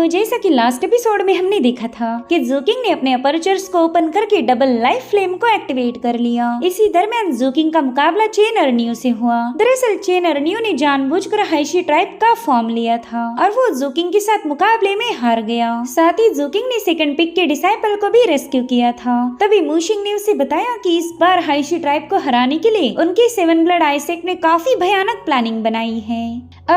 जैसा कि last episode में हमने देखा था कि ज़ूकिंग ने अपने अपर्चर्स को ओपन करके डबल लाइफ फ्लेम को एक्टिवेट कर लिया। इसी दरमियान ज़ूकिंग का मुकाबला चेन अर्नियो से हुआ। दरअसल चेन अर्नियो ने जानबूझकर हाइशी ट्राइब का फॉर्म लिया था और वो ज़ूकिंग के साथ मुकाबले में हार गया। साथ ही ज़ूकिंग ने सेकंड पिक के डिसाइपल को भी रेस्क्यू किया था। तभी मूशिंग ने उसे बताया कि इस बार हाइशी ट्राइब को हराने के लिए उनके सेवन ब्लड आइसेक ने काफी भयानक प्लानिंग बनाई है।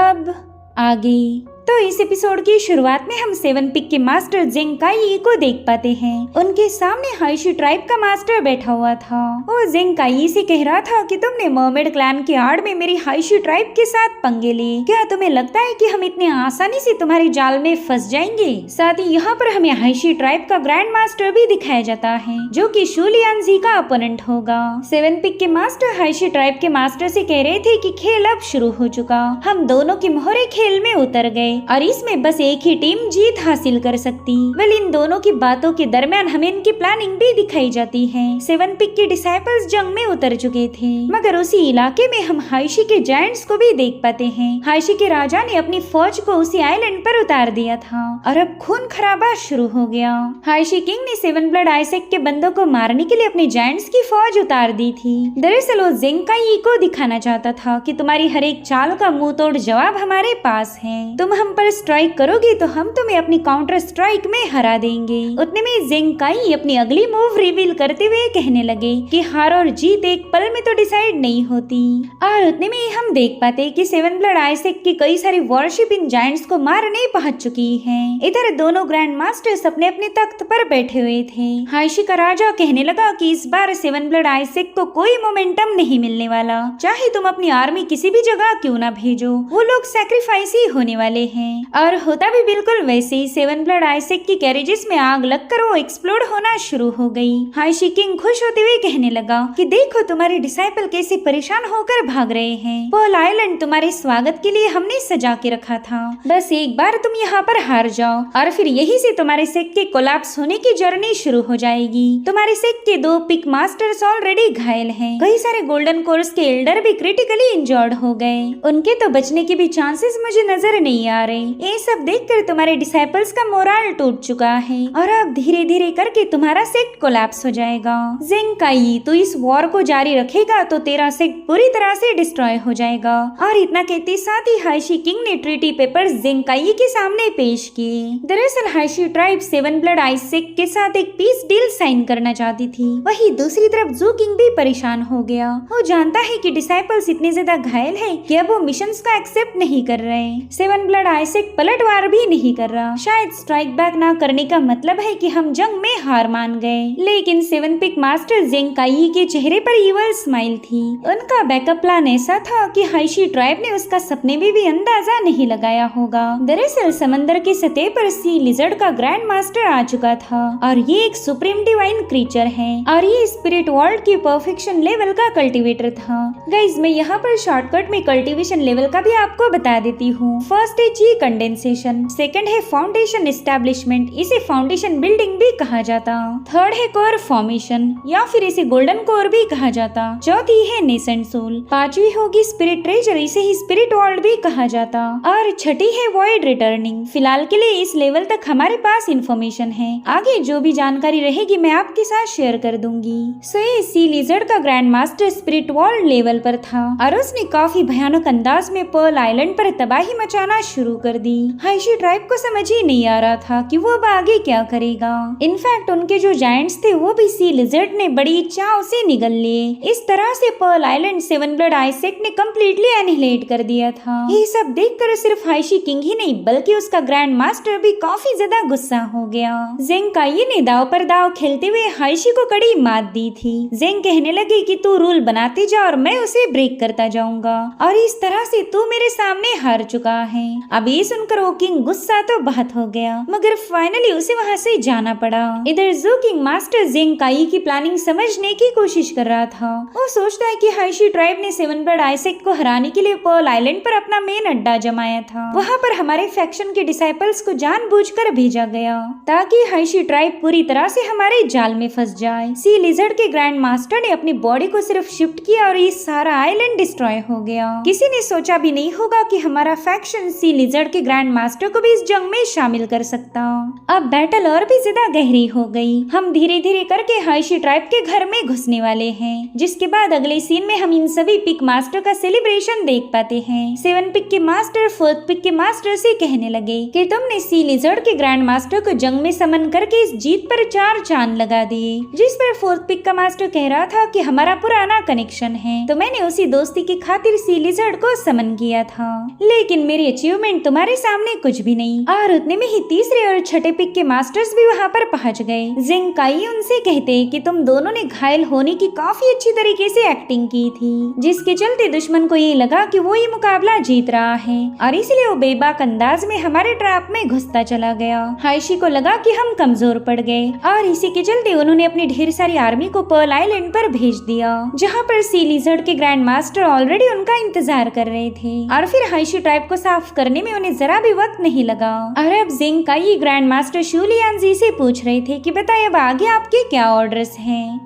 अब आगे तो इस एपिसोड की शुरुआत में हम सेवन पिक के मास्टर जेंग काई को देख पाते हैं। उनके सामने हाइशी ट्राइब का मास्टर बैठा हुआ था। वो जेंग काई से कह रहा था कि तुमने मर्मेड क्लैन की आड़ में मेरी हाइशी ट्राइब के साथ पंगे लिए। क्या तुम्हें लगता है कि हम इतने आसानी से तुम्हारे जाल में फंस जाएंगे? साथ ही यहाँ पर हमें हाइशी ट्राइब का ग्रैंड मास्टर भी दिखाया जाता है जो कि शूलियांजी का अपोनेंट होगा। सेवन पिक के मास्टर हाइशी ट्राइब के मास्टर से कह रहे थे कि खेल अब शुरू हो चुका, हम दोनों की मोहरे खेल में उतर गए और इसमें बस एक ही टीम जीत हासिल कर सकती। वेल इन दोनों की बातों के दरमियान हमें इनकी प्लानिंग भी दिखाई जाती है। सेवन पिक के डिसाइपल्स जंग में उतर चुके थे, मगर उसी इलाके में हम हाइशी के जायंट्स को भी देख पाते हैं। हाइशी के राजा ने अपनी फौज को उसी आइलैंड पर उतार दिया था और अब खून खराबा शुरू हो गया। हाइशी किंग ने सेवन ब्लड आइसेक के बंदों को मारने के लिए अपने जायंट्स की फौज उतार दी थी। दरअसल वो जेंग काई को दिखाना चाहता था कि तुम्हारी हर एक चाल का मुंह तोड़ जवाब हमारे पास है। तुम हम पर स्ट्राइक करोगे तो हम तुम्हें अपनी काउंटर स्ट्राइक में हरा देंगे। उतने में जेंग काई अपनी अगली मूव रिवील करते हुए कहने लगे कि हार और जीत एक पल में तो डिसाइड नहीं होती। और उतने में हम देख पाते कि सेवन ब्लड आइसेक की कई सारी वॉरशिप इन जायंट्स को मारने पहुंच चुकी हैं। इधर दोनों ग्रैंड मास्टर्स अपने अपने तख्त पर बैठे हुए थे। हाइशी का राजा कहने लगा कि इस बार सेवन ब्लड आइसेक को कोई मोमेंटम नहीं मिलने वाला, चाहे तुम अपनी आर्मी किसी भी जगह क्यों ना भेजो, वो लोग सैक्रिफाइस ही होने वाले हैं। और होता भी बिल्कुल वैसे ही। सेवन ब्लड आइसेक की कैरेजेस में आग लगकर वो एक्सप्लोड होना शुरू हो गई। हाइशी किंग खुश होते हुए कहने लगा कि देखो तुम्हारे डिसाइपल कैसे परेशान होकर भाग रहे हैं। पर्ल आइलैंड तुम्हारे स्वागत के लिए हमने सजा के रखा था, बस एक बार तुम यहाँ पर हार जाओ और फिर यही से तुम्हारे सेक्ट के कोलैप्स होने की जर्नी शुरू हो जाएगी। तुम्हारे सेक्ट के 2 पिक मास्टर्स ऑलरेडी घायल हैं। कई सारे गोल्डन कोर्स के एल्डर भी क्रिटिकली इंजर्ड हो गए, उनके तो बचने के भी चांसेस मुझे नजर नहीं आ रहे। ये सब देखकर तुम्हारे डिसाइपल्स का मोरल टूट चुका है और अब धीरे धीरे करके तुम्हारा सेक्ट कोलैप्स हो जाएगा। जेंग काई तू इस वॉर को जारी रखेगा तो तेरा सेक्ट पूरी तरह से डिस्ट्रॉय हो जाएगा। और इतना कहते साथ ही हाइशी किंग ने ट्रीटी पेपर्स जेंग काई के सामने पेश किए। दरअसल हाइशी ट्राइब सेवन ब्लड आइसेक के साथ एक पीस डील साइन करना चाहती थी। वही दूसरी तरफ ज़ूकिंग भी परेशान हो गया। वो जानता है कि डिसाइपल्स इतने ज्यादा घायल है कि अब वो मिशंस का एक्सेप्ट नहीं कर रहे। सेवन ब्लड आइसेक पलटवार भी नहीं कर रहा। शायद स्ट्राइक बैक ना करने का मतलब है कि हम जंग में हार मान गए। लेकिन सेवन पिक मास्टर जेंग काई के चेहरे पर इवल स्माइल थी। उनका बैकअप प्लान ऐसा था कि हाइशी ट्राइब ने उसका सपने में भी अंदाजा नहीं लगाया होगा। दरअसल समंदर के सतह पर सी लिजर्ड का ग्रैंड मास्टर आ चुका था और ये एक सुप्रीम डिवाइन क्रीचर है और ये स्पिरिट वर्ल्ड की परफेक्शन लेवल का कल्टिवेटर था। गाइज मैं यहाँ पर शॉर्टकट में कल्टिवेशन लेवल का भी आपको बता देती हूँ। फर्स्ट है जी कंडेंसेशन, सेकंड है फाउंडेशन एस्टेब्लिशमेंट, इसे फाउंडेशन बिल्डिंग भी कहा जाता। थर्ड है कोर फॉर्मेशन या फिर इसे गोल्डन कोर भी कहा जाता। चौथी है नेसेंट सोल, पांचवी होगी स्पिरिट ट्रेजर, इसे ही स्पिरिट वर्ल्ड भी कहा जाता। और छठी है वॉइड रिटर्निंग। फिलहाल के लिए इस लेवल तक हमारे पास इंफॉर्मेशन है, आगे जो भी जानकारी रहेगी मैं आपके साथ शेयर कर दूंगी। सो ये सी लिजर्ड का grand master spirit world level पर था और उसने काफी भयानक अंदाज में पर्ल आइलैंड पर तबाही मचाना शुरू कर दी। हाइशी ट्राइब को समझ ही नहीं आ रहा था कि वो अब आगे क्या करेगा। इनफैक्ट उनके जो जायंट्स थे वो भी सी लिजर्ड ने बड़ी चाव से निगल लिए। इस तरह से पर्ल आइलैंड सेवन ब्लड आइसेक ने कम्प्लीटली एनिहिलेट कर दिया था। ये सब देखकर सिर्फ हाइशी किंग ही नहीं बल्कि उसका ग्रैंड मास्टर भी काफी ज्यादा गुस्सा हो गया। जेंग काई ने दाव पर दाव खेलते हुए हाइशी को कड़ी मात दी थी। जेंग कहने लगे कि तू रूल बनाते जा और मैं उसे ब्रेक करता जाऊंगा और इस तरह से तू मेरे सामने हार चुका है। अब ये सुनकर वो किंग गुस्सा तो बहुत हो गया, मगर फाइनली उसे वहाँ से जाना पड़ा। इधर ज़ूकिंग मास्टर जेंग काई की प्लानिंग समझने की कोशिश कर रहा था। वो सोचता है कि हाइशी ट्राइब ने सेवन ब्लड आइसेक को हराने के लिए पर्ल आइलैंड पर अपना मेन अड्डा जमाया था। वहाँ पर हमारे फैक्शन के डिसाइपल्स को जानबूझकर भेजा गया ताकि हाइशी ट्राइब पूरी तरह से हमारे जाल में फंस जाए। सी लिजर्ड के ग्रैंड मास्टर ने अपनी बॉडी को सिर्फ शिफ्ट किया और ये सारा आइलैंड डिस्ट्रॉय हो गया। किसी ने सोचा भी नहीं होगा कि हमारा फैक्शन सी लिजर्ड के ग्रैंड मास्टर को भी इस जंग में शामिल कर सकता। अब बैटल और भी ज्यादा गहरी हो गई। हम धीरे धीरे करके हाइशी ट्राइब के घर में घुसने वाले हैं, जिसके बाद अगले सीन में हम इन सभी पिक मास्टर का सेलिब्रेशन देख पाते हैं। 7 पिक के मास्टर 4th पिक के मास्टर से कहने लगे कि तुमने सी लिजर्ड के ग्रैंड मास्टर को जंग में समन करके इस जीत पर 4 चांद लगा दिए। जिस पर 4th पिक का मास्टर कह रहा था कि हमारा पुराना कनेक्शन है, तो मैंने उसी दोस्ती की खातिर सी लिजर्ड को समन किया था, लेकिन मेरी अचीवमेंट तुम्हारे सामने कुछ भी नहीं। और उतने में ही तीसरे और छठे पिक के मास्टर्स भी वहाँ पर पहुँच गए। जिंग काई उनसे कहते कि तुम दोनों ने घायल होने की काफी अच्छी तरीके से एक्टिंग की थी, जिसके चलते दुश्मन को ये लगा कि वो ये मुकाबला जीत रहा है और इसलिए वो बेबाक अंदाज में हमारे ट्रैप में घुसता चला गया। हाइशी को लगा कि हम कमजोर पड़ गए और इसी के चलते उन्होंने अपनी ढेर सारी आर्मी को पर्ल आइलैंड पर भेज दिया, जहाँ पर सी लिजर्ड के ग्रैंड मास्टर ऑलरेडी उनका इंतजार कर रहे थे। और फिर हाइशी ट्राइब को साफ करने में उन्हें जरा भी वक्त नहीं लगा। और अब जिंग काई ग्रैंड मास्टर शूलियान जी से पूछ रहे थे कि बताइए अब आगे आपके क्या ऑर्डर्स हैं।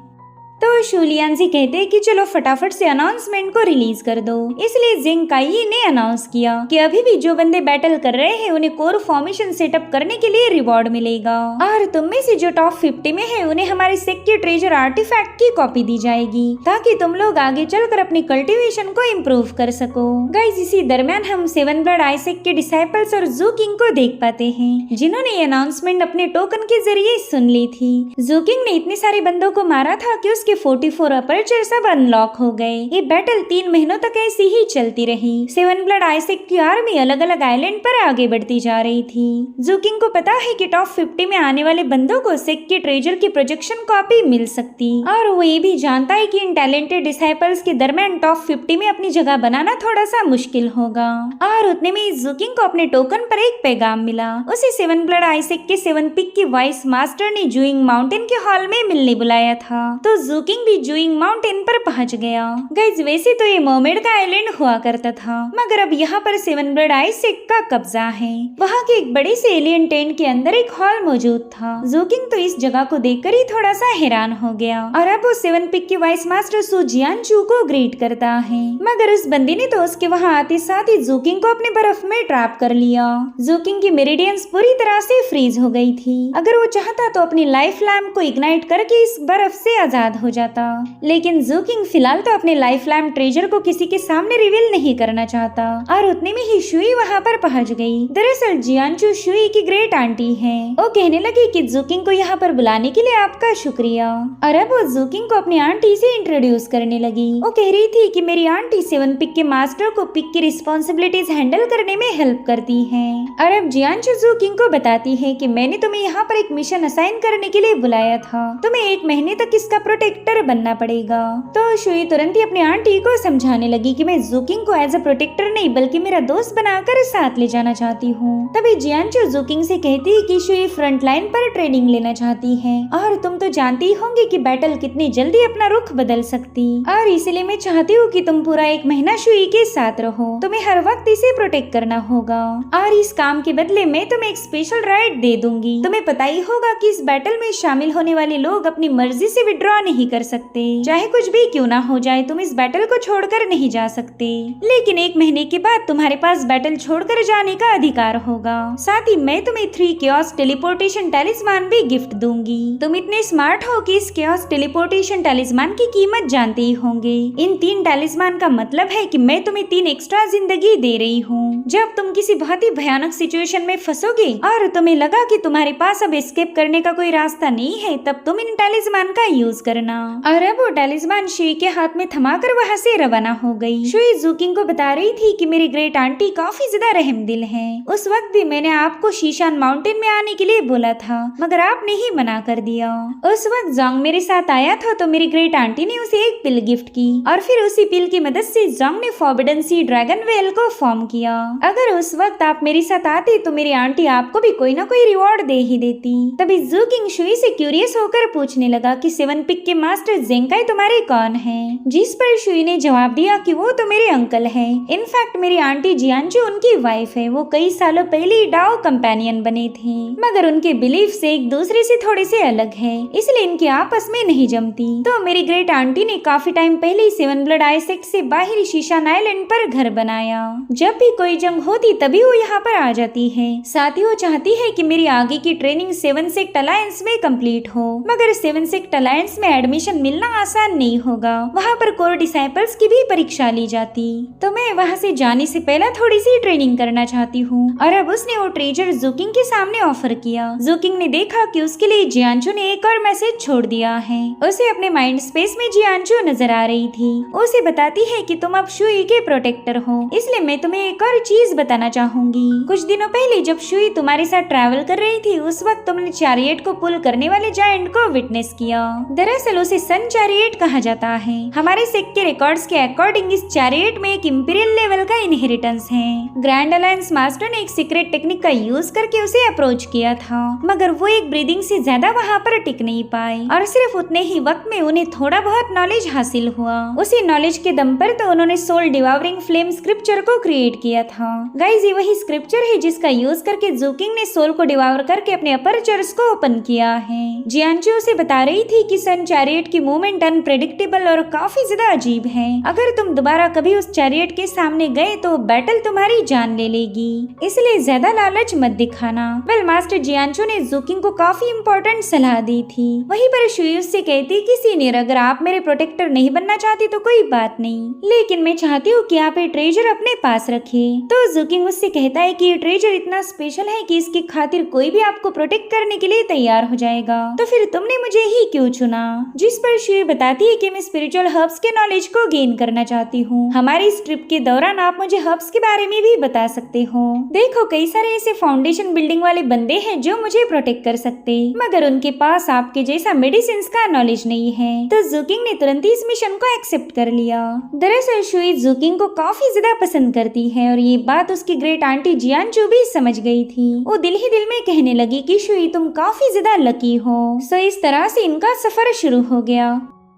तो शूलियान जी कहते कि चलो फटाफट से अनाउंसमेंट को रिलीज कर दो। इसलिए जिंग काई ने अनाउंस किया कि अभी भी जो बंदे बैटल कर रहे हैं उन्हें कोर फॉर्मेशन सेटअप करने के लिए रिवॉर्ड मिलेगा, और तुम में से जो टॉप 50 में है उन्हें हमारे सेक्टर ट्रेजर आर्टिफैक्ट की कॉपी दी जाएगी, ताकि तुम लोग आगे चलकर अपनी कल्टीवेशन को इम्प्रूव कर सको। गाइस, इसी दरमियान हम 7 ब्लड आइसेक के डिसाइपल्स और जू किंग को देख पाते हैं, जिन्होंने ये अनाउंसमेंट अपने टोकन के जरिए सुन ली थी। जू किंग ने इतने सारे बंदों को मारा था कि उसके 44 अपर्चर सब अनलॉक हो गए। ये बैटल 3 महीनों तक ऐसी ही चलती रही। 7 ब्लड आइसेक की आर्मी अलग अलग आइलैंड पर आगे बढ़ती जा रही थी। जूकिंग को पता है कि टॉप 50 में आने वाले बंदों को सेक के ट्रेजर की प्रोजेक्शन कॉपी मिल सकती, और वो ये भी जानता है कि इन टैलेंटेड डिसाइपल्स के दरमियान टॉप 50 में अपनी जगह बनाना थोड़ा सा मुश्किल होगा। और उतने में जूकिंग को अपने टोकन पर एक पैगाम मिला। उसे 7 ब्लड आइसेक के 7 पिक के वाइस मास्टर ने जूइंग माउंटेन के हॉल में मिलने बुलाया था, तो जूकिंग भी जूइंग माउंटेन पर पहुंच गया। गाइस, वैसे तो ये मर्मेड का आइलैंड हुआ करता था, मगर अब यहाँ पर 7 ब्लड आइसेक का कब्जा है। वहाँ के एक बड़े से एलियन टेंट के अंदर एक हॉल मौजूद था। जूकिंग तो इस जगह को देखकर ही थोड़ा सा हैरान हो गया, और अब वो 7 पिक के वाइस मास्टर सू जियानचू को ग्रीट करता है, मगर उस बंदी ने तो उसके वहाँ आते साथ ही जूकिंग को अपने बर्फ में ट्रैप कर लिया। जूकिंग की मेरिडियंस पूरी तरह से फ्रीज हो गई थी। अगर वो चाहता तो अपनी लाइफ लैम्प को इग्नाइट करके इस बर्फ से आजाद हो जाता, लेकिन जूकिंग फिलहाल तो अपने लाइफ लैम्प ट्रेजर को किसी के सामने रिवील नहीं करना चाहता। और उतने में ही शुई वहाँ पर पहुँच गई। दरअसल जियानचू शुई की ग्रेट आंटी है। वो कहने लगी कि जूकिंग को यहाँ पर बुलाने के लिए आपका शुक्रिया, और अब वो जूकिंग को अपनी आंटी से इंट्रोड्यूस करने लगी। वो कह रही थी कि मेरी आंटी 7 पिक के मास्टर को पिक की रिस्पॉन्सिबिलिटीज हैंडल करने में हेल्प करती है। और अब जियानचू जूकिंग को बताती है कि मैंने तुम्हें यहाँ पर एक मिशन असाइन करने के लिए बुलाया था, तुम्हें 1 महीने तक इसका प्रोटेक्टर बनना पड़ेगा। तो शुई तुरंत ही अपनी आंटी को समझाने लगी कि मैं जूकिंग को एज अ प्रोटेक्टर नहीं बल्कि मेरा दोस्त बनाकर साथ ले जाना चाहती हूँ। तभी जियानचू जूकिंग से कहती है कि शुई फ्रंट लाइन पर ट्रेनिंग लेना चाहती है, और तुम तो जानती होंगी कि बैटल कितनी जल्दी अपना रुख बदल सकती, और इसलिए मैं चाहती हूँ कि तुम पूरा 1 महीना शुई के साथ रहो। तुम्हें हर वक्त इसे प्रोटेक्ट करना होगा, और इस काम के बदले मैं तुम्हें एक स्पेशल राइट दे दूंगी। तुम्हें पता ही होगा कि इस बैटल में शामिल होने वाले लोग अपनी मर्जी से विड्रॉ नहीं कर सकते, चाहे कुछ भी क्यों ना हो जाए। तुम इस बैटल को छोड़कर नहीं जा सकते, लेकिन 1 महीने के बाद तुम्हारे पास बैटल छोड़कर जाने का अधिकार होगा। साथ ही मैं तुम्हें 3 केओस टेलीपोर्टेशन टैलिस्मान भी गिफ्ट दूंगी। तुम इतने स्मार्ट हो कि इस केओस टेलीपोर्टेशन टैलिस्मान की कीमत जानते ही होंगे। इन 3 टैलिस्मान का मतलब है कि मैं तुम्हें 3 एक्स्ट्रा जिंदगी दे रही हूँ। जब तुम किसी बहुत ही भयानक सिचुएशन में फंसोगे और तुम्हें लगा कि तुम्हारे पास अब एस्केप करने का कोई रास्ता नहीं है, तब तुम इन टैलिस्मान का यूज करना। और अब वो टैलिस्मान शुई के हाथ में थमाकर वहाँ से रवाना हो गई। शुई जूकिंग को बता रही थी कि मेरी ग्रेट आंटी काफी ज्यादा रहमदिल है। उस वक्त भी मैंने आपको शीशान माउंटेन में आने के लिए बोला था, मगर आपने ही मना कर दिया। उस वक्त जोंग मेरे साथ आया था, तो मेरी ग्रेट आंटी ने उसे एक पिल गिफ्ट की, और फिर उसी पिल की मदद से जोंग ने फॉरबिडन सी ड्रैगन वेल को फॉर्म किया। अगर उस वक्त आप मेरे साथ आते तो मेरी आंटी आपको भी कोई ना कोई रिवॉर्ड दे ही देती। तभी जूकिंग शुई से क्यूरियस होकर पूछने लगा कि 7 पिक के मास्टर जेंकाई तुम्हारे कौन है? जिस पर शुई ने जवाब दिया कि वो तो मेरे अंकल है। इनफैक्ट मेरी आंटी जियांचू उनकी वाइफ है। वो कई सालों पहले डाओ कंपेनियन बने थे, मगर उनके बिलीफ से एक दूसरे से थोड़े से अलग है, इसलिए इनके आपस में नहीं जमती। तो मेरी ग्रेट आंटी ने काफी टाइम पहले सेवन ब्लड आइसेक्ट से बाहर शीशान आइलैंड पर घर बनाया। जब भी कोई जंग होती तभी वो यहाँ पर आ जाती है। साथ ही वो चाहती है कि मेरी आगे की ट्रेनिंग सेवन सेक्ट अलायंस में कंप्लीट हो, मगर सेवन सेक्ट अलायंस में एडमिशन मिलना आसान नहीं होगा। वहाँ पर कोर डिसाइपल्स की भी परीक्षा ली जाती। तो मैं वहाँ से जाने से पहले थोड़ी सी ट्रेनिंग करना चाहती हूँ। और अब उसने वो ट्रेजर जुकिंग के सामने ऑफर किया। जुकिंग ने देखा कि उसके लिए जियांचू ने एक और मैसेज छोड़ दिया है। उसे अपने माइंड स्पेस में जियांचू नजर आ रही थी। उसे बताती है कि तुम अब शुई के प्रोटेक्टर हो, इसलिए मैं तुम्हें एक और चीज बताना चाहूंगी। कुछ दिनों पहले जब शुई तुम्हारे साथ ट्रैवल कर रही थी, उस वक्त तुमने चैरियट को पुल करने वाले जायंट को विटनेस किया। दरअसल उसे सन चैरियट कहा जाता है। हमारे सेक्ट के रिकॉर्ड्स के अकॉर्डिंग इस चैरियट में एक इंपीरियल लेवल का इनहेरिटेंस है। ग्रैंड अलायंस मास्टर ने एक सीक्रेट टेक्निक का यूज करके उसे अप्रोच किया था, मगर वो एक ब्रीदिंग से ज्यादा वहाँ पर टिक नहीं पाए और सिर्फ उतने ही वक्त में उन्हें थोड़ा बहुत नॉलेज हासिल हुआ। उसी नॉलेज के दम पर तो उन्होंने सोल डिवावरिंग फ्लेम स्क्रिप्चर को क्रिएट किया था। गाइस, ये वही स्क्रिप्चर है जिसका यूज करके जुकिंग ने सोल को डिवावर करके अपने अपर्चर्स को ओपन किया है। जियांचू उसे बता रही थी कि सन चैरियट की मूवमेंट अनप्रेडिक्टेबल और काफी ज्यादा अजीब है। अगर तुम दोबारा कभी उस चैरियट के सामने गए तो बैटल तुम्हारी जान ले लेगी, इसलिए ज्यादा लालच मत दिखाना। वेल, मास्टर जियांचू ने जुकिंग को काफी इम्पोर्टेंट सलाह दी थी। वहीं पर शुई उससे कहती कि सीनियर, अगर आप मेरे प्रोटेक्टर नहीं बनना चाहती तो कोई बात नहीं, लेकिन मैं चाहती हूँ कि आप ये ट्रेजर अपने पास रखें। तो जुकिंग उससे कहता है कि ये ट्रेजर इतना स्पेशल है कि इसकी खातिर कोई भी आपको प्रोटेक्ट करने के लिए तैयार हो जाएगा, तो फिर तुमने मुझे ही क्यों चुना? जिस पर शुई बताती है कि मैं स्पिरिचुअल हर्ब्स के नॉलेज को गेन करना चाहती हूँ। हमारी इस ट्रिप के दौरान आप मुझे हर्ब्स के बारे में भी बता सकते हो। देखो, कई सारे ऐसे फाउंडेशन बिल्डिंग वाले बंदे हैं जो मुझे प्रोटेक्ट कर सकते, मगर उनके पास आपके जैसा मेडिसिन का नॉलेज नहीं है। तो जुकिंग ने तुरंत इस मिशन को एक्सेप्ट कर लिया। दरअसल शुई जुकिंग को काफी ज्यादा पसंद करती है और ये बात उसकी ग्रेट आंटी जियांचू भी समझ गई थी। वो दिल ही दिल में कहने लगी कि शुई तुम काफी ज्यादा लकी हो। सो इस तरह से इनका सफर शुरू हो गया।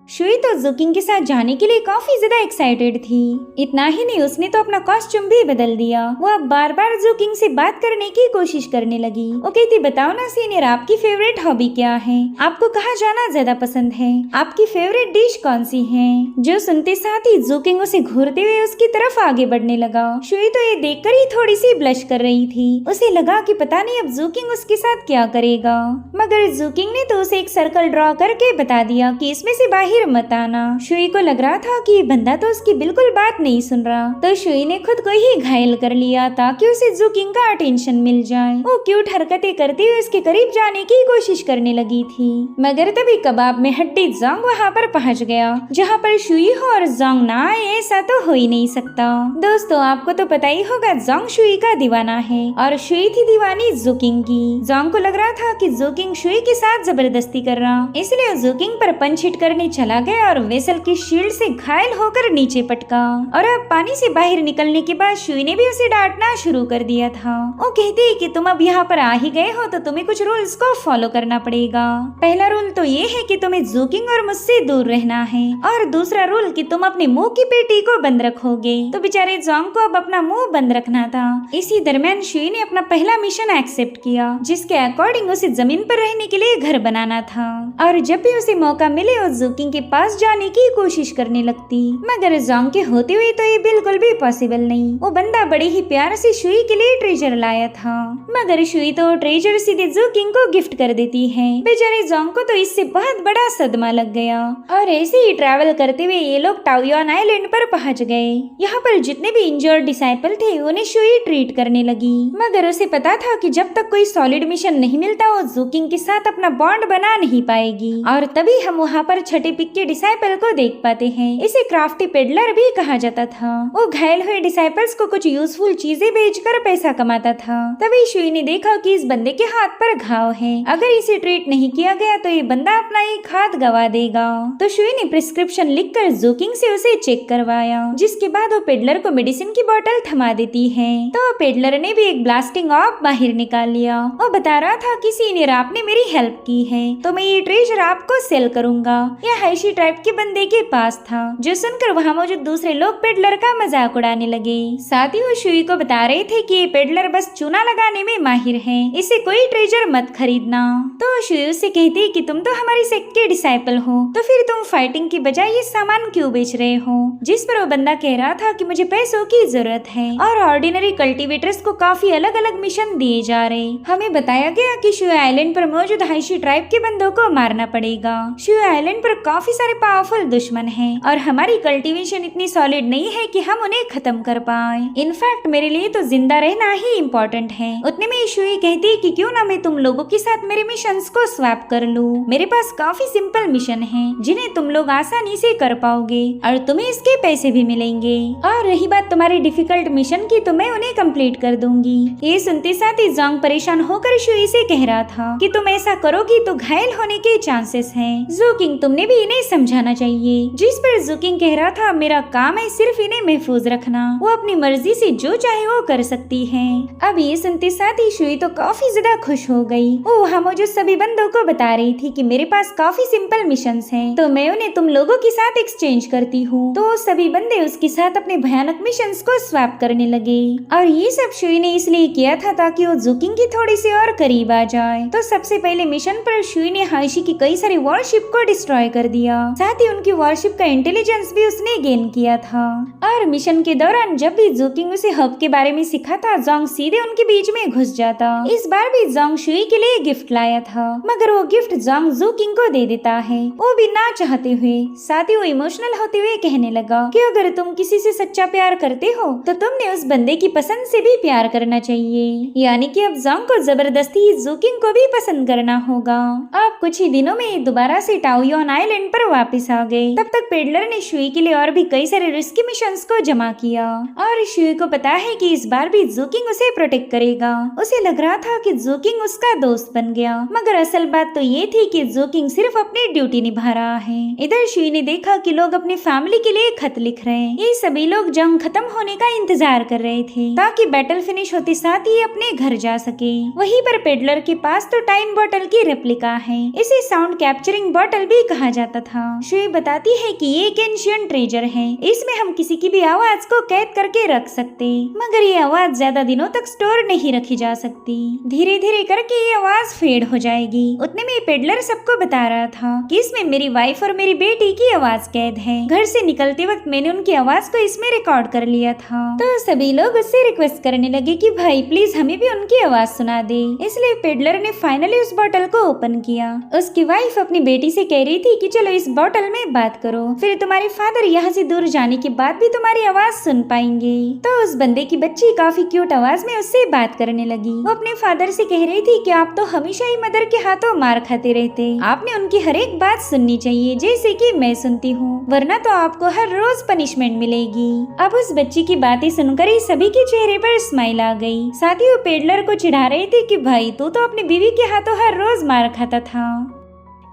शुई तो जुकिंग के साथ जाने के लिए काफी ज्यादा एक्साइटेड थी। इतना ही नहीं, उसने तो अपना कॉस्ट्यूम भी बदल दिया। वो अब बार बार जुकिंग से बात करने की कोशिश करने लगी। वो कहती, बताओ ना सीनियर, आपकी फेवरेट हॉबी क्या है? आपको कहाँ जाना ज्यादा पसंद है? आपकी फेवरेट डिश कौन सी है? जो सुनते साथ ही जुकिंग उसे घूरते हुए उसकी तरफ आगे बढ़ने लगा। शुई तो ये देखकर ही थोड़ी सी ब्लश कर रही थी। उसे लगा कि पता नहीं अब जुकिंग उसके साथ क्या करेगा, मगर जुकिंग ने तो उसे एक सर्कल ड्रॉ करके बता दिया कि इसमें से बाहर मत आना। शुई को लग रहा था कि ये बंदा तो उसकी बिल्कुल बात नहीं सुन रहा, तो शुई ने खुद को ही घायल कर लिया ताकि उसे जुकिंग का अटेंशन मिल जाए। वो क्यूट हरकतें करते हुए उसके करीब जाने की कोशिश करने लगी थी, मगर तभी कबाब में हड्डी जोंग वहाँ पर पहुँच गया। जहाँ पर शुई हो और जोंग ना आए, ऐसा तो हो ही नहीं सकता। दोस्तों, आपको तो पता ही होगा जोंग शुई का दीवाना है और शुई थी दीवानी जुकिंग की। जोंग को लग रहा था कि जुकिंग शुई के साथ जबरदस्ती कर रहा, इसलिए जुकिंग पर पंच हिट करने चला गया और वेसल की शील्ड से घायल होकर नीचे पटका। और अब पानी से बाहर निकलने के बाद शुई ने भी उसे डांटना शुरू कर दिया था। वो कहती है कि तुम अब यहाँ पर आ ही गए हो तो तुम्हें कुछ रूल्स को फॉलो करना पड़ेगा। पहला रूल तो ये है कि तुम्हें जुकिंग और मुझसे दूर रहना है, और दूसरा रूल कि तुम अपने मुंह की पेटी को बंद रखोगे। तो बेचारे जोंग को अब अपना मुंह बंद रखना था। इसी दरमियान शुई ने अपना पहला मिशन एक्सेप्ट किया, जिसके अकॉर्डिंग उसे जमीन पर रहने के लिए घर बनाना था। और जब भी उसे मौका मिले वो जुकिंग के पास जाने की कोशिश करने लगती, मगर जोंग के होते हुए तो ये बिल्कुल भी पॉसिबल नहीं। वो बंदा बड़े ही प्यार से शुई के लिए ट्रेजर लाया था, मगर शुई तो ट्रेजर सीधे जुकिंग को गिफ्ट कर देती है। बेचारे जोंग को तो इससे बहुत बड़ा सदमा लग गया। और ऐसे ही ट्रैवल करते हुए ये लोग टाओयुआन आइलैंड पर पहुंच गए। यहाँ पर जितने भी इंजर्ड डिसाइपल थे उन्हें शुई ट्रीट करने लगी, मगर उसे पता था कि जब तक कोई सॉलिड मिशन नहीं मिलता वो जुकिंग के साथ अपना बॉन्ड बना नहीं पाएगी। और तभी हम वहाँ पर छठे पिक के डिसाइपल को देख पाते हैं। इसे क्राफ्टी पेडलर भी कहा जाता था। वो घायल हुए डिसाइपल्स को कुछ यूजफुल चीजें बेचकर पैसा कमाता था। तभी शुई ने देखा कि इस बंदे के हाथ पर घाव है, अगर इसे ट्रीट नहीं किया गया तो ये बंदा अपना एक हाथ गवा देगा। तो शुई ने प्रिस्क्रिप्शन लिखकर जुकिंग से उसे चेक करवाया, जिसके बाद वो पेडलर को मेडिसिन की बोतल थमा देती है। तो पेडलर ने भी एक ब्लास्टिंग ऑफ बाहर निकाल लिया। वो बता रहा था कि सीनियर, आपने मेरी हेल्प की है तो मैं ये ट्रेजर आपको सेल करूंगा। यह हाइशी ट्राइब के बंदे के पास था, जो सुनकर वहाँ मौजूद दूसरे लोग पेडलर का मजाक उड़ाने लगे। साथ ही वो शुई को बता रहे थे कि ये पेडलर बस चूना लगाने में माहिर है, इसे कोई ट्रेजर मत खरीदना। तो शुई उससे कहती कि तुम तो हमारी सेक्ट के डिसाइपल हो, तो फिर तुम फाइटिंग की बजाय ये सामान क्यों बेच रहे हो? जिस पर वो बंदा कह रहा था कि मुझे पैसों की जरूरत है और ऑर्डिनरी कल्टीवेटर्स को काफी अलग अलग मिशन दिए जा रहे। हमें बताया गया कि शुई आइलैंड पर मौजूद हाइशी ट्राइब के बंदों को मारना पड़ेगा। शुई आइलैंड पर काफी सारे पावरफुल दुश्मन हैं और हमारी कल्टीवेशन इतनी सॉलिड नहीं है कि हम उन्हें खत्म कर पाए। इनफैक्ट मेरे लिए तो जिंदा रहना ही इम्पोर्टेंट है। उतने में शुई कहती कि क्यों ना मैं तुम लोगों के साथ मेरे मिशंस को स्वैप कर लूं। मेरे पास काफी सिंपल मिशन है जिन्हें तुम लोग आसानी से कर पाओगे और तुम्हें इसके पैसे भी मिलेंगे। और रही बात तुम्हारी डिफिकल्ट मिशन की, तो मैं उन्हें कंप्लीट कर दूंगी। ये सुनते साथ ही जोंग परेशान होकर शुई से कह रहा था कि तुम ऐसा करोगी तो घायल होने के चांसेस हैं। ज़ूकिंग तुमने भी इन्हें समझाना चाहिए। जिस पर ज़ूकिंग कह रहा था मेरा काम है सिर्फ इन्हें महफूज रखना, वो अपनी मर्जी से जो चाहे वो कर सकती है। अब ये सुनते साथ ही शुई तो काफी ज्यादा खुश हो गई। वो वहाँ मौजूद सभी बंदों को बता रही थी कि मेरे पास काफी सिंपल मिशंस हैं, तो मैं उन्हें तुम लोगों के साथ एक्सचेंज करती हूँ। तो सभी बंदे उसके साथ अपने भयानक मिशंस को स्वैप करने लगे और ये सब शुई ने इसलिए किया था ताकि वो ज़ूकिंग की थोड़ी सी और करीब आ जाए। तो सबसे पहले मिशन पर शुई ने हाइशी की कई सारी वॉरशिप को डिस्ट्रॉय कर दिया, साथ ही उनकी वॉरशिप का इंटेलिजेंस भी उसने गेन किया था। और मिशन के दौरान जब भी ज़ूकिंग उसे हब के बारे में सिखाता, जोंग सीधे उनके बीच में घुस जाता। इस बार भी जोंग शुई के लिए गिफ्ट लाया था, मगर वो गिफ्ट जोंग ज़ूकिंग को दे देता है, वो भी ना चाहते हुए। साथ ही वो इमोशनल होते हुए कहने लगा कि अगर तुम किसी से सच्चा प्यार करते हो तो तुमने उस बंदे की पसंद से भी प्यार करना चाहिए, यानी कि अब जोंग को जबरदस्ती ज़ूकिंग को भी पसंद करना होगा। अब कुछ ही दिनों में दोबारा से टाओयुआन आइलैंड पर वापस आ गए। तब तक पेडलर ने शुई के लिए और भी कई सारे रिस्की मिशंस को जमा किया और शुई को पता है कि इस बार भी ज़ूकिंग उसे प्रोटेक्ट करेगा। उसे लग रहा था कि ज़ूकिंग उसका दोस्त बन गया, मगर असल बात तो ये थी कि ज़ूकिंग सिर्फ अपनी ड्यूटी निभा रहा है। इधर शुई ने देखा कि लोग अपनी फैमिली के लिए खत लिख रहे हैं। ये सभी लोग जंग खत्म होने का इंतजार कर रहे थे ताकि बैटल फिनिश होते साथ ही अपने घर जा सके। वहीं पर पेडलर के पास तो टाइम बॉटल की रेप्लिका है, इसे साउंड कैप्चरिंग बॉटल भी कहा जाता था। शुई बताती है कि ये एक एंशिएंट ट्रेजर है, इसमें हम किसी की भी आवाज को कैद करके रख सकते, मगर ये आवाज ज्यादा दिनों तक स्टोर नहीं रखी जा सकती। धीरे धीरे करके ये आवाज फेड हो जाएगी। उतने में पेडलर सबको बता रहा था कि इसमें मेरी वाइफ और मेरी बेटी की आवाज कैद है। घर से निकलते वक्त मैंने उनकी आवाज को इसमें रिकॉर्ड कर लिया था। तो सभी लोग उससे रिक्वेस्ट करने लगे कि भाई प्लीज हमें भी उनकी आवाज सुना दे। इसलिए पेडलर ने फाइनली उस बोतल को ओपन किया। उसकी वाइफ अपनी बेटी से कह रही थी कि चलो इस बोतल में बात करो, फिर तुम्हारे फादर यहाँ से दूर जाने के बाद भी तुम्हारी आवाज सुन पाएंगे। तो उस बंदे की बच्ची काफी क्यूट आवाज में उससे बात करने लगी। वो अपने फादर से कह रही थी कि आप तो हमेशा ही मदर के हाथों मार खाते रहते, आपने उनकी हर एक बात सुननी चाहिए जैसे कि मैं सुनती हूँ, वरना तो आपको हर रोज पनिशमेंट मिलेगी। अब उस बच्ची की बातें सुनकर ही सभी के चेहरे पर स्माइल आ गई। साथ ही वो पेडलर को चिढ़ा रहे थे कि भाई तू तो अपनी बीवी के हाथों हर रोज मार खाता था।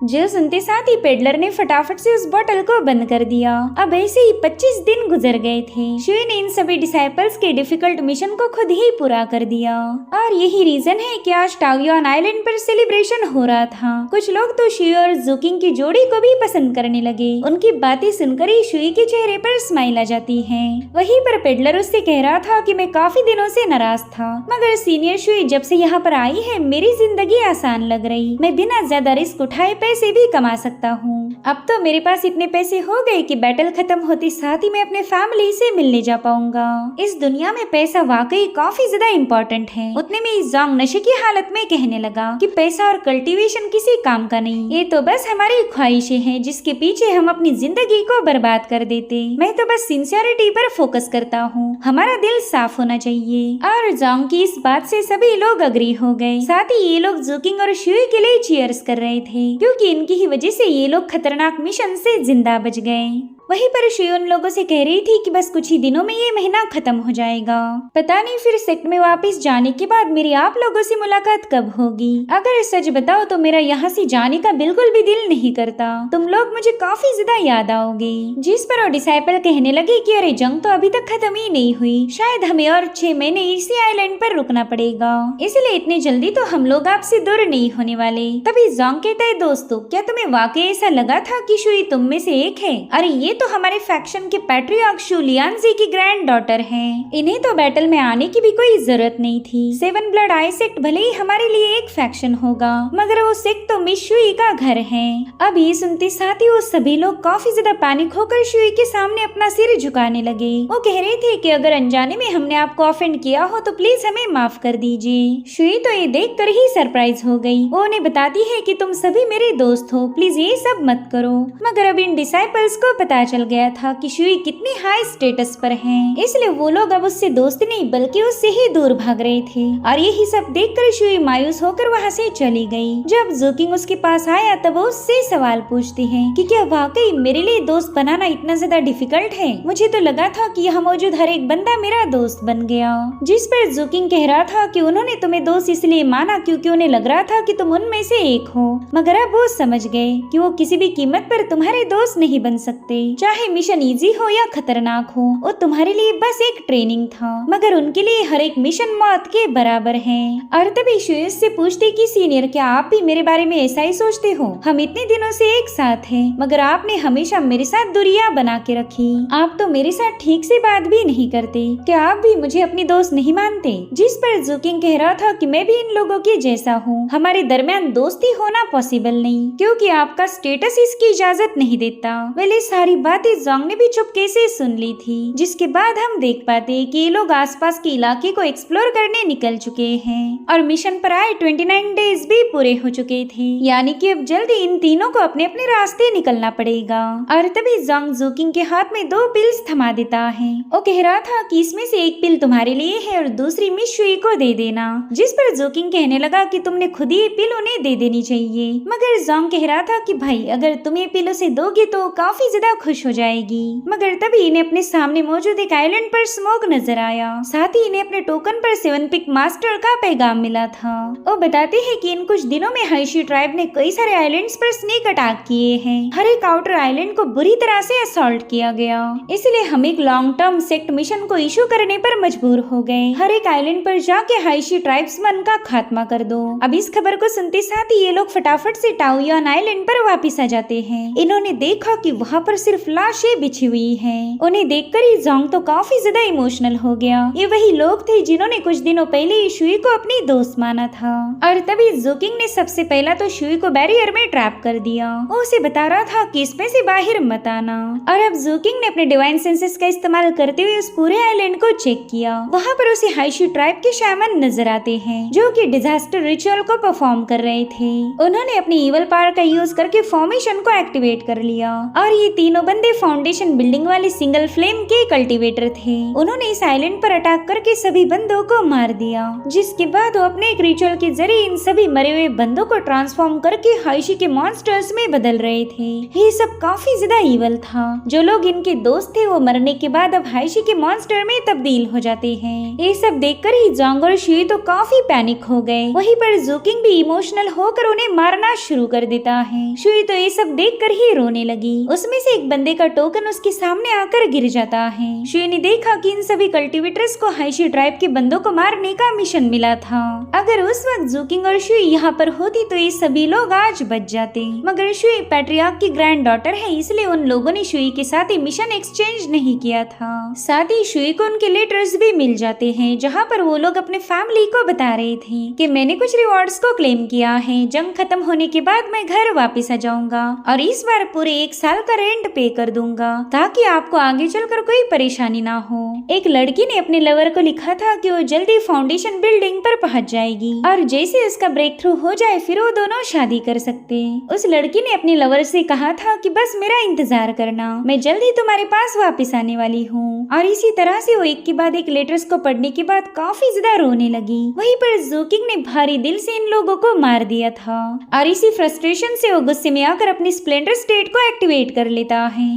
जो सुनते साथ ही पेडलर ने फटाफट से उस बोतल को बंद कर दिया। अब ऐसे ही 25 दिन गुजर गए थे। शुई ने इन सभी डिसाइपल्स के डिफिकल्ट मिशन को खुद ही पूरा कर दिया और यही रीजन है कि आज टाओयुआन आइलैंड पर सेलिब्रेशन हो रहा था। कुछ लोग तो शुई और ज़ूकिंग की जोड़ी को भी पसंद करने लगे। उनकी बातें सुनकर ही शुई के चेहरे पर स्माइल आ जाती है। वहीं पर पेडलर उससे कह रहा था कि मैं काफी दिनों से नाराज था, मगर सीनियर शुई जब से यहाँ पर आई है मेरी जिंदगी आसान लग रही। मैं बिना ज्यादा रिस्क उठाए पैसे भी कमा सकता हूँ। अब तो मेरे पास इतने पैसे हो गए कि बैटल खत्म होते साथ ही मैं अपने फैमिली से मिलने जा पाऊंगा। इस दुनिया में पैसा वाकई काफी ज्यादा इम्पोर्टेंट है। उतने में जोंग नशे की हालत में कहने लगा कि पैसा और कल्टीवेशन किसी काम का नहीं, ये तो बस हमारी ख्वाहिशें हैं जिसके पीछे हम अपनी जिंदगी को बर्बाद कर देते। मैं तो बस सिंसियरिटी पर फोकस करता हूँ, हमारा दिल साफ होना चाहिए। और जोंग की इस बात से सभी लोग अग्री हो गए। साथ ही ये लोग ज़ूकिंग और शुई के लिए चीयर्स कर रहे थे, क्योंकि इनकी ही वजह से ये लोग खतरनाक मिशन से जिंदा बच गए। वहीं पर शुई उन लोगों से कह रही थी कि बस कुछ ही दिनों में ये महीना खत्म हो जाएगा। पता नहीं फिर सेक्ट में वापस जाने के बाद मेरी आप लोगों से मुलाकात कब होगी। अगर सच बताओ तो मेरा यहाँ से जाने का बिल्कुल भी दिल नहीं करता। तुम लोग मुझे काफी ज्यादा याद आओगे। जिस पर वो डिसाइपल कहने लगी कि अरे जंग तो अभी तक खत्म ही नहीं हुई, शायद हमें और 6 महीने इसी आइलैंड पर रुकना पड़ेगा, इसलिए इतनी जल्दी तो हम लोग आपसे दूर नहीं होने वाले। तभी जोंग कहता है, दोस्तों क्या तुम्हें वाकई ऐसा लगा था कि शुई तुम में से एक है? अरे ये तो हमारे फैक्शन के पैट्रियार्क शू लियांजी की ग्रैंड डॉटर है। इन्हें तो बैटल में आने की भी कोई जरूरत नहीं थी। 7 ब्लड आई सेक्ट भले ही हमारे लिए एक फैक्शन होगा, मगर वो सेक्ट तो मिस शुई का घर है। अब ये सुनते साथ ही वो सभी लोग काफी ज्यादा पैनिक होकर शुई के सामने अपना सिर झुकाने लगे। वो कह रहे थे कि अगर अनजाने में हमने आपको ऑफेंड किया हो तो प्लीज हमें माफ कर दीजिए। शुई तो ये देख कर ही सरप्राइज हो गई। वो उन्हें बताती है कि तुम सभी मेरे दोस्त हो, प्लीज ये सब मत करो। मगर अब इन डिसाइपल्स को पता चल गया था कि शुई कितनी हाई स्टेटस पर है, इसलिए वो लोग अब उससे दोस्ती नहीं बल्कि उससे ही दूर भाग रहे थे। और यही सब देखकर शुई मायूस होकर वहाँ से चली गई। जब जोकिंग उसके पास आया तब वो उससे सवाल पूछती है कि क्या वाकई मेरे लिए दोस्त बनाना इतना ज्यादा डिफिकल्ट है? मुझे तो लगा था कि यहाँ मौजूद हर एक बंदा मेरा दोस्त बन गया। जिस पर जोकिंग कह रहा था कि उन्होंने तुम्हें दोस्त इसलिए माना क्योंकि उन्हें लग रहा था कि तुम उनमें से एक हो, मगर अब वो समझ गए कि वो किसी भी कीमत पर तुम्हारे दोस्त नहीं बन सकते। चाहे मिशन इजी हो या खतरनाक हो, वो तुम्हारे लिए बस एक ट्रेनिंग था, मगर उनके लिए हर एक मिशन मौत के बराबर है। और तभी शुई से पूछती कि सीनियर क्या आप भी मेरे बारे में ऐसा ही सोचते हो? हम इतने दिनों से एक साथ हैं, मगर आपने हमेशा मेरे साथ दूरियां बना के रखी। आप तो मेरे साथ ठीक से बात भी नहीं करते। क्या आप भी मुझे अपनी दोस्त नहीं मानते? जिस पर जोकिंग कह रहा था कि मैं भी इन लोगों के जैसा हूँ, हमारे दरमियान दोस्ती होना पॉसिबल नहीं क्योंकि आपका स्टेटस इसकी इजाजत नहीं देता। वेल सारी बातें जोंग ने भी चुपके से सुन ली थी, जिसके बाद हम देख पाते कि ये लोग आसपास के इलाके को एक्सप्लोर करने निकल चुके हैं और मिशन पर आए 29 डेज भी पूरे हो चुके थे, यानी कि अब जल्दी इन तीनों को अपने अपने रास्ते निकलना पड़ेगा। और तभी जोंग जोकिंग के हाथ में 2 पिल्स थमा देता है। वो कह रहा था कि इसमें से एक पिल तुम्हारे लिए है और दूसरी मिस शुई को दे देना। जिस पर जोकिंग कहने लगा कि तुमने खुद ही ये पिल उन्हें दे देनी चाहिए, मगर जोंग कह रहा था कि भाई अगर तुम ये पिल उसे दोगे तो काफी ज्यादा खुश हो जाएगी। मगर तभी इन्हें अपने सामने मौजूद एक आइलैंड पर स्मोक नजर आया। साथ ही इन्हें अपने टोकन पर 7 पिक मास्टर का पैगाम मिला था। वो बताते हैं कि इन कुछ दिनों में हाइशी ट्राइब ने कई सारे आइलैंड्स पर स्नेक अटैक किए हैं। हर एक आउटर आइलैंड को बुरी तरह से असॉल्ट किया गया, इसलिए हम एक लॉन्ग टर्म सेक्ट मिशन को इशू करने पर मजबूर हो गए। हर एक आइलैंड पर जाके हाइशी ट्राइब्समैन का खात्मा कर दो। अब इस खबर को सुनते साथ ही ये लोग फटाफट से टाओयुआन आइलैंड पर वापस आ जाते हैं। इन्होंने देखा कि वहाँ पर सिर्फ लाशें बिछी हुई हैं। उन्हें देखकर ही जोंग तो काफी ज्यादा इमोशनल हो गया। ये वही लोग थे जिन्होंने कुछ दिनों पहले ही शुई को अपनी दोस्त माना था। और तभी जोकिंग ने सबसे पहला तो शुई को बैरियर में ट्रैप कर दिया। वो उसे बता रहा था कि इसमें से बाहर मत आना। और अब जोकिंग ने अपने डिवाइन सेंसेस का इस्तेमाल करते हुए उस पूरे आइलैंड को चेक किया। वहाँ पर उसे हाइशी ट्राइब के शैमन नजर आते हैं जो कि डिजास्टर रिचुअल को परफॉर्म कर रहे थे। उन्होंने अपनी इवल पावर का यूज करके फॉर्मेशन को एक्टिवेट कर लिया और ये तीनों बंदे फाउंडेशन बिल्डिंग वाले सिंगल फ्लेम के कल्टीवेटर थे। उन्होंने इस आइलैंड पर अटैक करके सभी बंदों को मार दिया, जिसके बाद वो अपने एक रिचुअल के जरिए इन सभी मरे हुए बंदों को ट्रांसफॉर्म करके हाइशी के मॉन्स्टर्स में बदल रहे थे। ये सब काफी ज्यादा इवल था। जो लोग इनके दोस्त थे वो मरने के बाद अब हाइशी के मॉन्स्टर में तब्दील हो जाते हैं। ये सब देखकर ही जोंग और शुई तो काफी पैनिक हो गए। वहीं पर जोकिंग भी इमोशनल होकर उन्हें मारना शुरू कर देता है। शुई तो ये सब देखकर ही रोने लगी। उसमें से एक बंदे का टोकन उसके सामने आकर गिर जाता है। शुई ने देखा कि इन सभी कल्टीवेटर्स को हाइशी ट्राइब के बंदों को मारने का मिशन मिला था। अगर उस वक्त जोकिंग और शुई यहाँ पर होती तो ये सभी लोग आज बच जाते, मगर शुई पैट्रियार्क की ग्रैंड डॉटर है, इसलिए उन लोगों ने शुई के साथ ही मिशन एक्सचेंज नहीं किया था। साथ ही शुई को उनके लेटर्स भी मिल जाते हैं जहाँ पर वो लोग अपने फैमिली को बता रहे थे कि मैंने कुछ रिवॉर्ड्स को क्लेम किया है, जंग खत्म होने के बाद मैं घर वापस आ जाऊंगा और इस बार पूरे 1 साल का रेंट पे कर दूंगा ताकि आपको आगे चलकर कोई परेशानी ना हो। एक लड़की ने अपने लवर को लिखा था कि वो जल्दी फाउंडेशन बिल्डिंग पर पहुंच जाएगी और जैसे उसका ब्रेक थ्रू हो जाए फिर वो दोनों शादी कर सकते। उस लड़की ने अपने लवर से कहा था कि बस मेरा इंतजार करना, मैं जल्दी तुम्हारे पास वापस आने वाली हूँ। और इसी तरह से वो एक के बाद एक लेटर्स को पढ़ने के बाद काफी ज्यादा रोने लगी। वहीं पर जोकिंग ने भारी दिल से इन लोगों को मार दिया था और इसी फ्रस्ट्रेशन से वो गुस्से में आकर अपनी स्प्लेंडर स्टेट को एक्टिवेट कर लेता है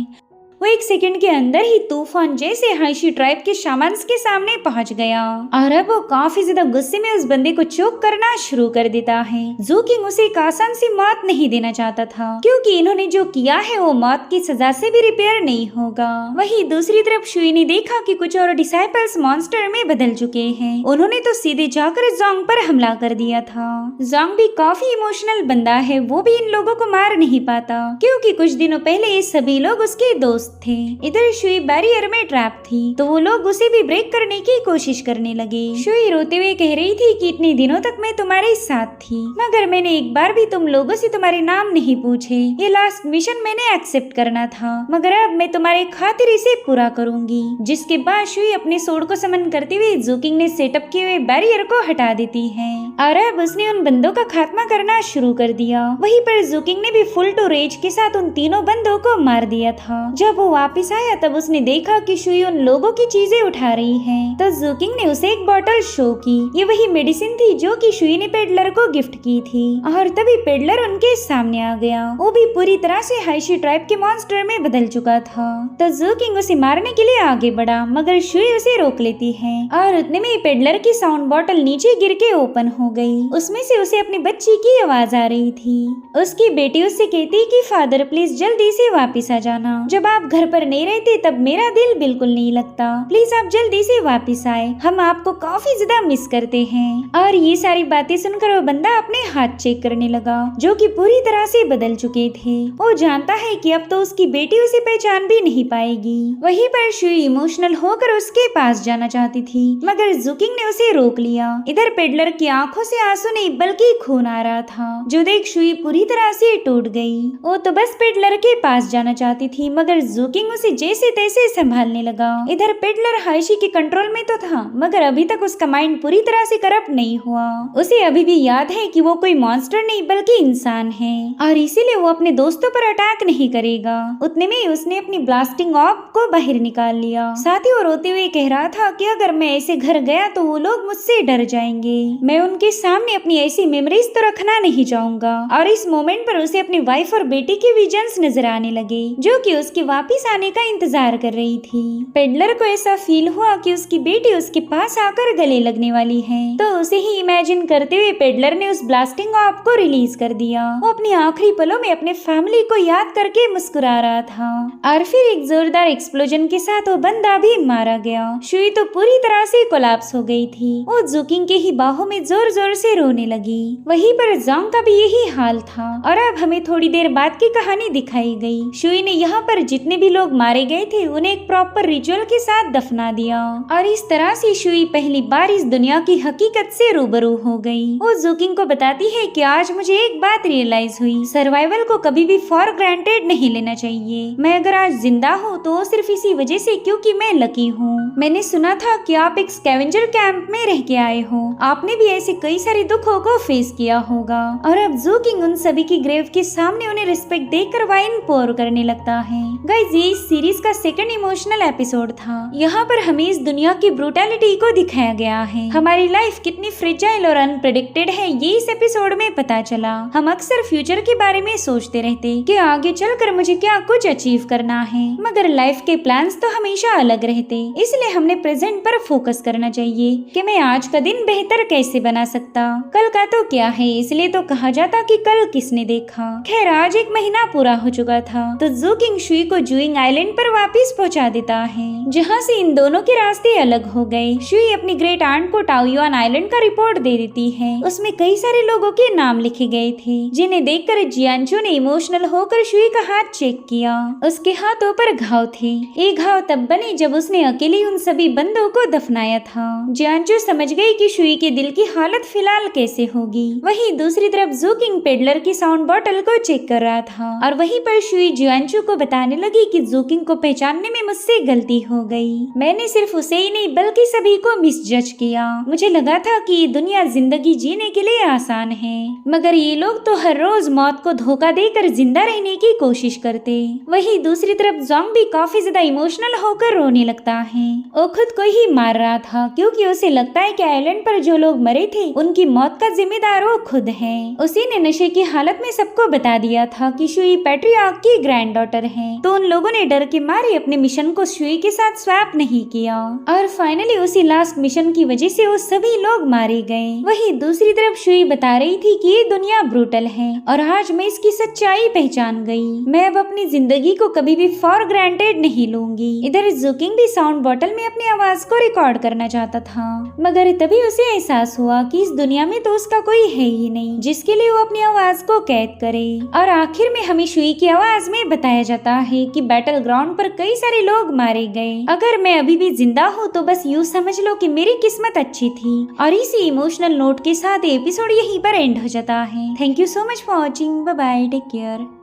वो 1 सेकंड के अंदर ही तूफान जैसे हाइशी ट्राइब के शामन्स के सामने पहुंच गया और अब वो काफी ज्यादा गुस्से में उस बंदे को चोक करना शुरू कर देता है। ज़ूकिंग उसे एक आसान सी मौत नहीं देना चाहता था क्योंकि इन्होंने जो किया है वो मौत की सजा से भी रिपेयर नहीं होगा। वहीं दूसरी तरफ शुई ने देखा कि कुछ और डिसाइपल्स मॉन्स्टर में बदल चुके हैं। उन्होंने तो सीधे जाकर जोंग पर हमला कर दिया था। जोंग भी काफी इमोशनल बंदा है, वो भी इन लोगों को मार नहीं पाता क्योंकि कुछ दिनों पहले ये सभी लोग उसके दोस्त थे। इधर शुई बैरियर में ट्रैप थी तो वो लोग उसे भी ब्रेक करने की कोशिश करने लगे। शुई रोते हुए कह रही थी कि इतने दिनों तक मैं तुम्हारे साथ थी मगर मैंने एक बार भी तुम लोगों से तुम्हारे नाम नहीं पूछे। ये लास्ट मिशन मैंने एक्सेप्ट करना था मगर अब मैं तुम्हारे खातिर इसे पूरा करूंगी। जिसके बाद शुई अपने सोड को समन करते हुए ज़ूकिंग ने सेटअप किए हुए बैरियर को हटा देती है और अब उसने उन बंदों का खात्मा करना शुरू कर दिया। वहीं पर ज़ूकिंग ने भी फुल टू रेज के साथ उन तीनों बंदों को मार दिया था। जब वो वापस आया तब उसने देखा कि शुई उन लोगों की चीजें उठा रही है तो ज़ूकिंग ने उसे एक बॉटल शो की। ये वही मेडिसिन थी जो कि शुई ने पेडलर को गिफ्ट की थी और तभी पेडलर उनके सामने आ गया। वो भी पूरी तरह से हाइशी ट्राइब के मॉन्स्टर में बदल चुका था तो ज़ूकिंग उसे मारने के लिए आगे बढ़ा मगर शुई उसे रोक लेती है और उतने में पेडलर की साउंड बॉटल नीचे गिर के ओपन हो गई। उसमें से उसे अपनी बच्ची की आवाज आ रही थी। उसकी बेटी उससे कहती कि फादर प्लीज जल्दी से वापस आ जाना, जब आप घर पर नहीं रहते तब मेरा दिल बिल्कुल नहीं लगता, प्लीज आप जल्दी से वापस आए, हम आपको काफी ज्यादा मिस करते हैं। और ये सारी बातें सुनकर वो बंदा अपने हाथ चेक करने लगा जो कि पूरी तरह से बदल चुके थे। वो जानता है कि अब तो उसकी बेटी उसे पहचान भी नहीं पाएगी। वहीं पर शुई इमोशनल होकर उसके पास जाना चाहती थी मगर ज़ूकिंग ने उसे रोक लिया। इधर पेडलर की आंखों से आंसू नहीं बल्कि खून आ रहा था जो देख शुई पूरी तरह से टूट गई। वो तो बस पेडलर के पास जाना चाहती थी मगर ज़ूकिंग उसे जैसे तैसे संभालने लगा। इधर पेडलर हाइशी के कंट्रोल में तो था मगर अभी तक उसका माइंड पूरी तरह से करप्ट नहीं हुआ। उसे अभी भी याद है कि वो कोई मॉन्स्टर नहीं बल्कि इंसान है और इसीलिए वो अपने दोस्तों पर अटैक नहीं करेगा। उतने में उसने अपनी ब्लास्टिंग ऑफ को बाहर निकाल लिया। साथ ही वो रोते हुए कह रहा था कि अगर मैं ऐसे घर गया तो वो लोग मुझसे डर जाएंगे, मैं उनके सामने अपनी ऐसी मेमोरीज तो रखना नहीं चाहूंगा। और इस मोमेंट पर उसे अपनी वाइफ और बेटी के विजन्स नजर आने लगे जो कि उसके वापस आने का इंतजार कर रही थी। पेडलर को ऐसा फील हुआ कि उसकी बेटी उसके पास आकर गले लगने वाली है तो उसे ही इमेजिन करते हुए पेडलर ने उस ब्लास्टिंग ऑफ को रिलीज कर दिया। वो अपनी आखिरी पलों में अपने फैमिली को याद करके मुस्कुरा रहा था और फिर एक जोरदार एक्सप्लोजन के साथ वो बंदा भी मारा गया। शुई तो पूरी तरह से कोलैप्स हो गई थी। वो ज़ूकिंग के ही बाहों में जोर जोर से रोने लगी। वहीं पर जोंग का भी यही हाल था और अब हमें थोड़ी देर बाद की कहानी दिखाई गई। शुई ने यहाँ पर जितने भी लोग मारे गए थे उन्हें एक प्रॉपर रिचुअल के साथ दफना दिया और इस तरह से शुई पहली बार इस दुनिया की हकीकत से रूबरू हो गई। वो ज़ूकिंग को बताती है कि आज मुझे एक बात रियलाइज हुई, सर्वाइवल को कभी भी फॉर ग्रांटेड नहीं लेना चाहिए। मैं अगर आज जिंदा हूँ तो सिर्फ इसी वजह से क्योंकि मैं लकी हूँ। मैंने सुना था कि आप एक स्कैवेंजर कैंप में रह के आए हो, आपने भी ऐसे कई सारे दुखों को फेस किया होगा। और अब ज़ूकिंग उन सभी की ग्रेव के सामने उन्हें रिस्पेक्ट देकर वाइन पोर करने लगता है। गाइस ये इस सीरीज का सेकंड इमोशनल एपिसोड था। यहाँ पर हमें इस दुनिया की ब्रूटैलिटी को दिखाया गया है। हमारी लाइफ कितनी फ्रेजाइल और अनप्रेडिक्टेड है ये इस एपिसोड में पता चला। हम अक्सर फ्यूचर के बारे में सोचते रहते कि आगे चलकर मुझे क्या कुछ अचीव करना है मगर लाइफ के प्लान्स तो हमेशा अलग रहते, इसलिए हमने प्रेजेंट पर फोकस करना चाहिए कि मैं आज का दिन बेहतर कैसे बना सकता, कल का तो क्या है, इसलिए तो कहा जाता कि कल किसने देखा। खैर आज एक महीना पूरा हो चुका था तो ज़ूकिंग शुई को जुइंग आइलैंड पर वापस पहुंचा देता है जहां से इन दोनों के रास्ते अलग हो गए। शुई अपनी ग्रेट आंट को टाओयुआन आइलैंड का रिपोर्ट दे देती है। उसमें कई सारे लोगों के नाम लिखे गए थे जिन्हें देखकर जियांचू ने इमोशनल होकर शुई का हाथ चेक किया। उसके हाथों पर घाव थे। ये घाव तब बने जब उसने अकेले उन सभी बंदों को दफनाया था। जियांचू समझ गई कि शुई के दिल की हालत फिलहाल कैसे होगी। वहीं दूसरी तरफ ज़ूकिंग पेडलर की साउंड बॉटल को चेक कर रहा था और वहीं पर शुई जियांचू को बताने लगी कि ज़ूकिंग को पहचानने में मुझसे गलती हो गई। मैंने सिर्फ उसे ही नहीं बल्कि सभी को मिसजज किया। मुझे लगा था कि ये दुनिया जिंदगी जीने के लिए आसान है मगर ये लोग तो हर रोज मौत को धोखा देकर जिंदा रहने की कोशिश करते। वहीं दूसरी तरफ जोंग भी काफी ज्यादा इमोशनल होकर रोने लगता है। वो खुद को ही मार रहा था क्योंकि उसे लगता है कि आइलैंड पर जो लोग मरे थे उनकी मौत का जिम्मेदार वो खुद है। उसी ने नशे की हालत में सबको बता दिया था कि शुई पैट्रियार्क की ग्रैंड डॉटर है तो उन लोगों ने डर के मारे अपने मिशन को शुई के साथ स्वैप नहीं किया और फाइनली उसी लास्ट मिशन की वजह से वो सभी लोग मारे गए। वहीं दूसरी तरफ शुई बता रही थी कि ये दुनिया ब्रूटल है और आज मैं इसकी सच्चाई पहचान गई। मैं अब अपनी जिंदगी को कभी भी फॉर ग्रांटेड नहीं लूंगी। इधर जुकिंग भी साउंड बॉटल में अपनी आवाज को रिकॉर्ड करना चाहता था, मगर तभी उसे एहसास हुआ कि इस दुनिया में तो उसका कोई है ही नहीं जिसके लिए वो अपनी आवाज को कैद करे। और आखिर में हमें शुई की आवाज में बताया जाता है कि बैटल ग्राउंड पर कई सारे लोग मारे गए। अगर मैं अभी भी जिंदा हूँ तो बस यूँ समझ लो कि मेरी किस्मत अच्छी थी। और इसी इमोशनल नोट के साथ एपिसोड यहीं पर एंड हो जाता है। Thank you so much for watching. Bye bye, take care.